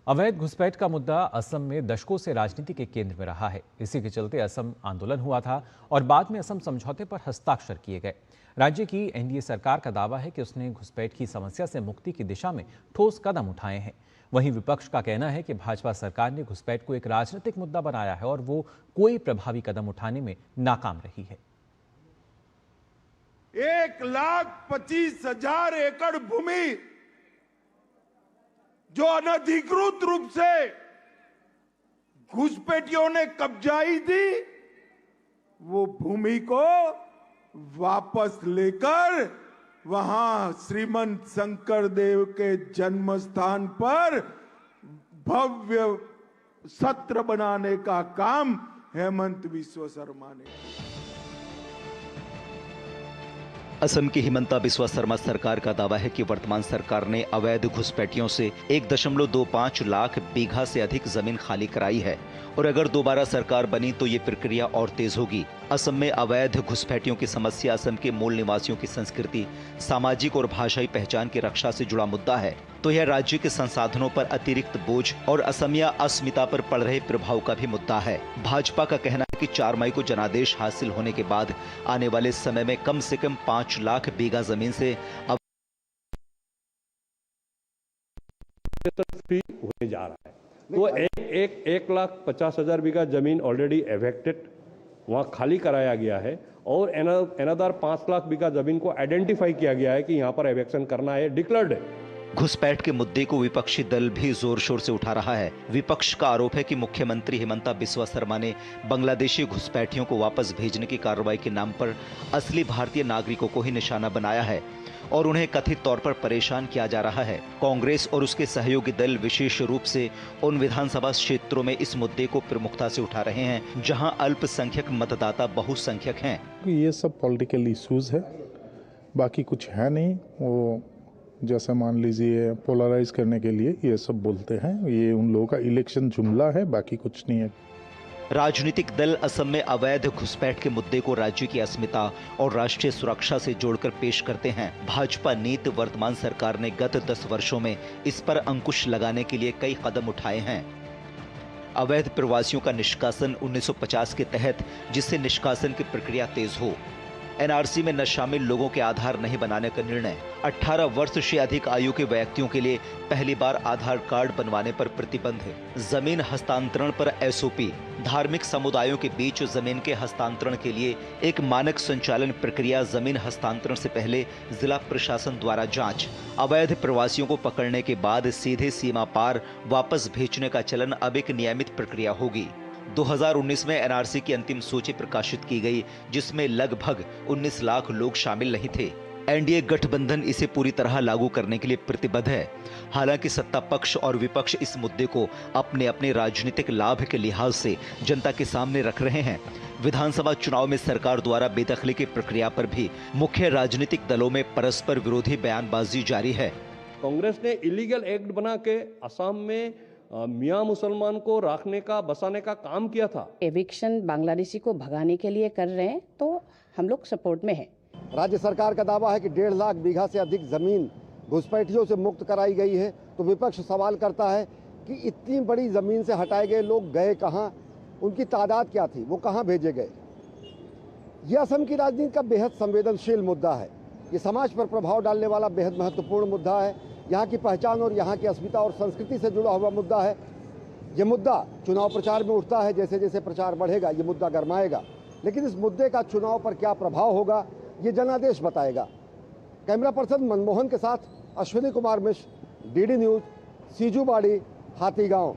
अवैध घुसपैठ का मुद्दा असम में दशकों से राजनीति के केंद्र में रहा है। इसी के चलते असम आंदोलन हुआ था और बाद में असम समझौते पर हस्ताक्षर किए गए। राज्य की एनडीए सरकार का दावा है कि उसने घुसपैठ की समस्या से मुक्ति की दिशा में ठोस कदम उठाए हैं। वहीं विपक्ष का कहना है कि भाजपा सरकार ने घुसपैठ को एक राजनीतिक मुद्दा बनाया है और वो कोई प्रभावी कदम उठाने में नाकाम रही है। 1,25,000 एकड़ भूमि जो अनधिकृत रूप से घुसपैठियों ने कब्जाई थी, वो भूमि को वापस लेकर वहां श्रीमंत शंकर देव के जन्म स्थान पर भव्य सत्र बनाने का काम हेमंत बिस्वा शर्मा ने। असम की हिमंता बिस्वा शर्मा सरकार का दावा है कि वर्तमान सरकार ने अवैध घुसपैठियों से 1.25 लाख बीघा से अधिक जमीन खाली कराई है और अगर दोबारा सरकार बनी तो ये प्रक्रिया और तेज होगी। असम में अवैध घुसपैठियों की समस्या असम के मूल निवासियों की संस्कृति, सामाजिक और भाषाई पहचान की रक्षा से जुड़ा मुद्दा है, तो यह राज्य के संसाधनों पर अतिरिक्त बोझ और असमिया अस्मिता पर पड़ रहे प्रभाव का भी मुद्दा है। भाजपा का कहना है कि 4 मई को जनादेश हासिल होने के बाद आने वाले समय में कम से कम 5 लाख बीघा जमीन से होने जा रहा है। तो 1,50,000 बीघा जमीन ऑलरेडी एवेक्टेड वहां खाली कराया गया है और अनदर 5 लाख बीघा जमीन को आइडेंटिफाई किया गया है कि यहां पर एवेक्शन करना है, डिक्लेयर्ड है। घुसपैठ के मुद्दे को विपक्षी दल भी जोर शोर से उठा रहा है। विपक्ष का आरोप है कि मुख्यमंत्री हिमंता बिस्वा शर्मा ने बांग्लादेशी घुसपैठियों को वापस भेजने की कार्रवाई के नाम पर असली भारतीय नागरिकों को ही निशाना बनाया है और उन्हें कथित तौर पर परेशान किया जा रहा है। कांग्रेस और उसके सहयोगी दल विशेष रूप से उन विधानसभा क्षेत्रों में इस मुद्दे को प्रमुखता से उठा रहे हैं जहां अल्पसंख्यक मतदाता बहुसंख्यक हैं। ये सब पॉलिटिकल इश्यूज है, बाकी कुछ है नहीं। वो जैसा मान लीजिए पोलराइज करने के लिए ये सब बोलते हैं, ये उन लोगों का इलेक्शन जुमला है, बाकी कुछ नहीं है। राजनीतिक दल असम में अवैध घुसपैठ के मुद्दे को राज्य की अस्मिता और राष्ट्रीय सुरक्षा से जोड़कर पेश करते हैं। भाजपा नीति वर्तमान सरकार ने गत 10 वर्षों में इस पर अंकुश लगाने के लिए कई कदम उठाए हैं। अवैध प्रवासियों का निष्कासन 1950 के तहत, जिससे निष्कासन की प्रक्रिया तेज हो। एनआरसी में न शामिल लोगों के आधार नहीं बनाने का निर्णय। 18 वर्ष से अधिक आयु के व्यक्तियों के लिए पहली बार आधार कार्ड बनवाने पर प्रतिबंध है। जमीन हस्तांतरण पर एसओपी। धार्मिक समुदायों के बीच जमीन के हस्तांतरण के लिए एक मानक संचालन प्रक्रिया। जमीन हस्तांतरण से पहले जिला प्रशासन द्वारा जांच। अवैध प्रवासियों को पकड़ने के बाद सीधे सीमा पार वापस भेजने का चलन अब एक नियमित प्रक्रिया होगी। 2019 में एनआरसी की अंतिम सूची प्रकाशित की गई, जिसमें लगभग 19 लाख लोग शामिल नहीं थे। एनडीए गठबंधन इसे पूरी तरह लागू करने के लिए प्रतिबद्ध है। हालांकि सत्ता पक्ष और विपक्ष इस मुद्दे को अपने अपने राजनीतिक लाभ के लिहाज से जनता के सामने रख रहे हैं। विधानसभा चुनाव में सरकार द्वारा बेदखली की प्रक्रिया पर भी मुख्य राजनीतिक दलों में परस्पर विरोधी बयानबाजी जारी है। कांग्रेस ने इलीगल एक्ट बना के असम में मियां मुसलमान को रखने का, बसाने का काम किया था। एविक्शन बांग्लादेशी को भगाने के लिए कर रहे हैं, तो हम लोग सपोर्ट में हैं। राज्य सरकार का दावा है कि 1.5 लाख बीघा से अधिक जमीन घुसपैठियों से मुक्त कराई गई है, तो विपक्ष सवाल करता है कि इतनी बड़ी जमीन से हटाए गए लोग गए कहाँ, उनकी तादाद क्या थी, वो कहाँ भेजे गए। ये असम की राजनीति का बेहद संवेदनशील मुद्दा है। ये समाज पर प्रभाव डालने वाला बेहद महत्वपूर्ण मुद्दा है। यहाँ की पहचान और यहाँ की अस्मिता और संस्कृति से जुड़ा हुआ मुद्दा है। ये मुद्दा चुनाव प्रचार में उठता है। जैसे जैसे प्रचार बढ़ेगा ये मुद्दा गरमाएगा, लेकिन इस मुद्दे का चुनाव पर क्या प्रभाव होगा ये जनादेश बताएगा। कैमरा पर्सन मनमोहन के साथ अश्विनी कुमार मिश्र, डीडी न्यूज, सीजूबाड़ी, हाथीगांव।